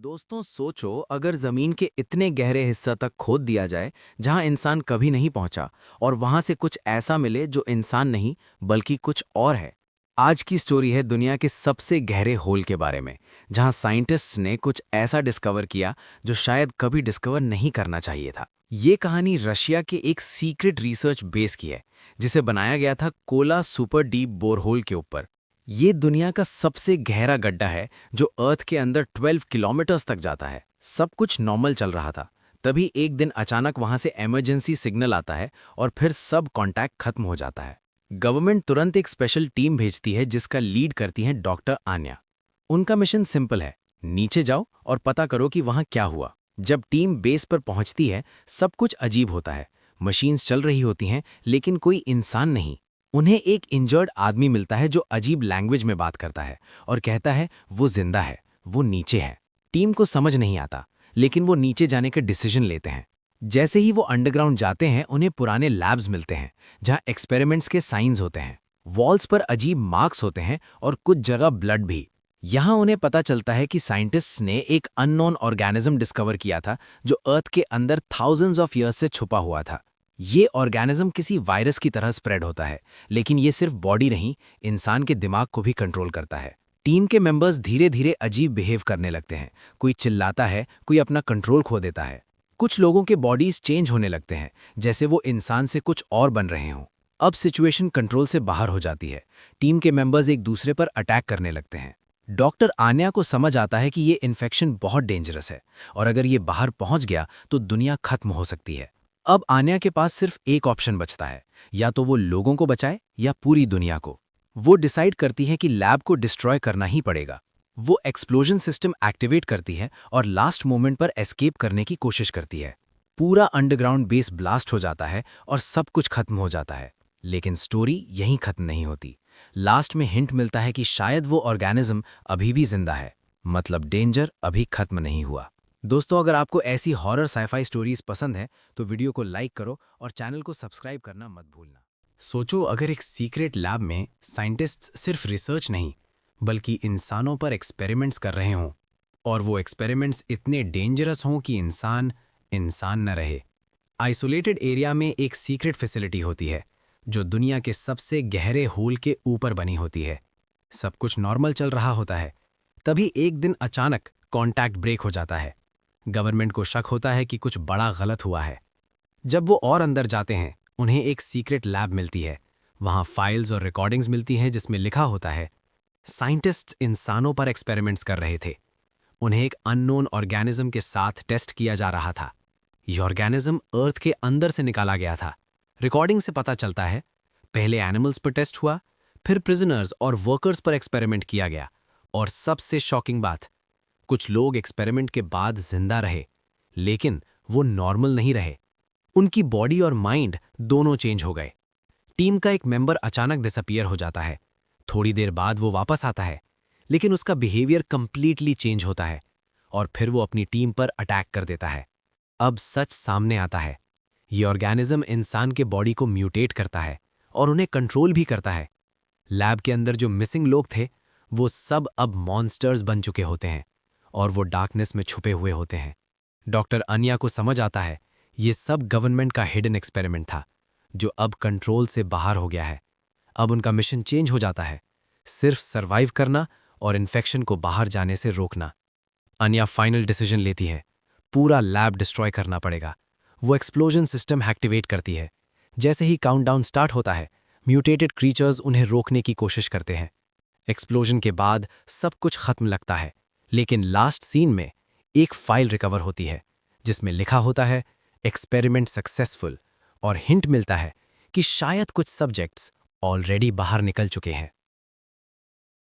दोस्तों सोचो अगर जमीन के इतने गहरे हिस्सा तक खोद दिया जाए जहां इंसान कभी नहीं पहुंचा और वहां से कुछ ऐसा मिले जो इंसान नहीं बल्कि कुछ और है। आज की स्टोरी है दुनिया के सबसे गहरे होल के बारे में, जहां साइंटिस्ट्स ने कुछ ऐसा डिस्कवर किया जो शायद कभी डिस्कवर नहीं करना चाहिए था। ये कहानी रशिया के एक सीक्रेट रिसर्च बेस की है, जिसे बनाया गया था कोला सुपर डीप बोरहोल के ऊपर। ये दुनिया का सबसे गहरा गड्ढा है जो अर्थ के अंदर 12 किलोमीटर्स तक जाता है। सब कुछ नॉर्मल चल रहा था, तभी एक दिन अचानक वहां से इमरजेंसी सिग्नल आता है और फिर सब कांटेक्ट खत्म हो जाता है। गवर्नमेंट तुरंत एक स्पेशल टीम भेजती है जिसका लीड करती हैं डॉक्टर आन्या। उनका मिशन सिंपल है, नीचे जाओ और पता करो कि वहां क्या हुआ। जब टीम बेस पर पहुंचती है, सब कुछ अजीब होता है। मशीन्स चल रही होती हैं लेकिन कोई इंसान नहीं। उन्हें एक इंजर्ड आदमी मिलता है जो अजीब लैंग्वेज में बात करता है और कहता है वो जिंदा है, वो नीचे है। टीम को समझ नहीं आता, लेकिन वो नीचे जाने का डिसीजन लेते हैं। जैसे ही वो अंडरग्राउंड जाते हैं, उन्हें पुराने लैब्स मिलते हैं जहां एक्सपेरिमेंट्स के साइंस होते हैं। वॉल्स पर अजीब मार्क्स होते हैं और कुछ जगह ब्लड भी। यहाँ उन्हें पता चलता है कि साइंटिस्ट्स ने एक अननोन ऑर्गेनिज्म डिस्कवर किया था जो अर्थ के अंदर थाउजेंड्स ऑफ ईयर्स से छुपा हुआ था। ये ऑर्गेनिज्म किसी वायरस की तरह स्प्रेड होता है, लेकिन ये सिर्फ बॉडी नहीं, इंसान के दिमाग को भी कंट्रोल करता है। टीम के मेंबर्स धीरे धीरे अजीब बिहेव करने लगते हैं। कोई चिल्लाता है, कोई अपना कंट्रोल खो देता है। कुछ लोगों के बॉडीज चेंज होने लगते हैं, जैसे वो इंसान से कुछ और बन रहे हों। अब सिचुएशन कंट्रोल से बाहर हो जाती है। टीम के मेंबर्स एक दूसरे पर अटैक करने लगते हैं। डॉक्टर आन्या को समझ आता है कि ये इन्फेक्शन बहुत डेंजरस है और अगर ये बाहर पहुंच गया तो दुनिया खत्म हो सकती है। अब आन्या के पास सिर्फ एक ऑप्शन बचता है, या तो वो लोगों को बचाए या पूरी दुनिया को। वो डिसाइड करती है कि लैब को डिस्ट्रॉय करना ही पड़ेगा। वो एक्सप्लोजन सिस्टम एक्टिवेट करती है और लास्ट मोमेंट पर एस्केप करने की कोशिश करती है। पूरा अंडरग्राउंड बेस ब्लास्ट हो जाता है और सब कुछ खत्म हो जाता है। लेकिन स्टोरी यहीं खत्म नहीं होती। लास्ट में हिंट मिलता है कि शायद वो ऑर्गेनिज्म अभी भी जिंदा है, मतलब डेंजर अभी खत्म नहीं हुआ। दोस्तों, अगर आपको ऐसी हॉरर साइफाई स्टोरीज पसंद है तो वीडियो को लाइक करो और चैनल को सब्सक्राइब करना मत भूलना। सोचो अगर एक सीक्रेट लैब में साइंटिस्ट्स सिर्फ रिसर्च नहीं बल्कि इंसानों पर एक्सपेरिमेंट्स कर रहे हों, और वो एक्सपेरिमेंट्स इतने डेंजरस हों कि इंसान इंसान न रहे। आइसोलेटेड एरिया में एक सीक्रेट फैसिलिटी होती है जो दुनिया के सबसे गहरे होल के ऊपर बनी होती है। सब कुछ नॉर्मल चल रहा होता है, तभी एक दिन अचानक कॉन्टैक्ट ब्रेक हो जाता है। गवर्नमेंट को शक होता है कि कुछ बड़ा गलत हुआ है। जब वो और अंदर जाते हैं, उन्हें एक सीक्रेट लैब मिलती है। वहां फाइल्स और रिकॉर्डिंग्स मिलती हैं जिसमें लिखा होता है साइंटिस्ट्स इंसानों पर एक्सपेरिमेंट्स कर रहे थे। उन्हें एक अननोन ऑर्गेनिज्म के साथ टेस्ट किया जा रहा था। यह ऑर्गेनिज्म अर्थ के अंदर से निकाला गया था। रिकॉर्डिंग से पता चलता है पहले एनिमल्स पर टेस्ट हुआ, फिर प्रिजनर्स और वर्कर्स पर एक्सपेरिमेंट किया गया, और सबसे शॉकिंग बात, कुछ लोग एक्सपेरिमेंट के बाद जिंदा रहे, लेकिन वो नॉर्मल नहीं रहे। उनकी बॉडी और माइंड दोनों चेंज हो गए। टीम का एक मेंबर अचानक डिसअपीयर हो जाता है। थोड़ी देर बाद वो वापस आता है, लेकिन उसका बिहेवियर कंप्लीटली चेंज होता है और फिर वो अपनी टीम पर अटैक कर देता है। अब सच सामने आता है, ये ऑर्गेनिज्म इंसान के बॉडी को म्यूटेट करता है और उन्हें कंट्रोल भी करता है। लैब के अंदर जो मिसिंग लोग थे, वो सब अब मॉन्स्टर्स बन चुके होते हैं और वो डार्कनेस में छुपे हुए होते हैं। डॉक्टर अन्या को समझ आता है ये सब गवर्नमेंट का हिडन एक्सपेरिमेंट था जो अब कंट्रोल से बाहर हो गया है। अब उनका मिशन चेंज हो जाता है, सिर्फ सरवाइव करना और इन्फेक्शन को बाहर जाने से रोकना। अन्या फाइनल डिसीजन लेती है, पूरा लैब डिस्ट्रॉय करना पड़ेगा। वो एक्सप्लोजन सिस्टम एक्टिवेट करती है। जैसे ही काउंटडाउन स्टार्ट होता है, म्यूटेटेड क्रीचर्स उन्हें रोकने की कोशिश करते हैं। एक्सप्लोजन के बाद सब कुछ खत्म लगता है, लेकिन लास्ट सीन में एक फाइल रिकवर होती है जिसमें लिखा होता है एक्सपेरिमेंट सक्सेसफुल, और हिंट मिलता है कि शायद कुछ सब्जेक्ट्स ऑलरेडी बाहर निकल चुके हैं।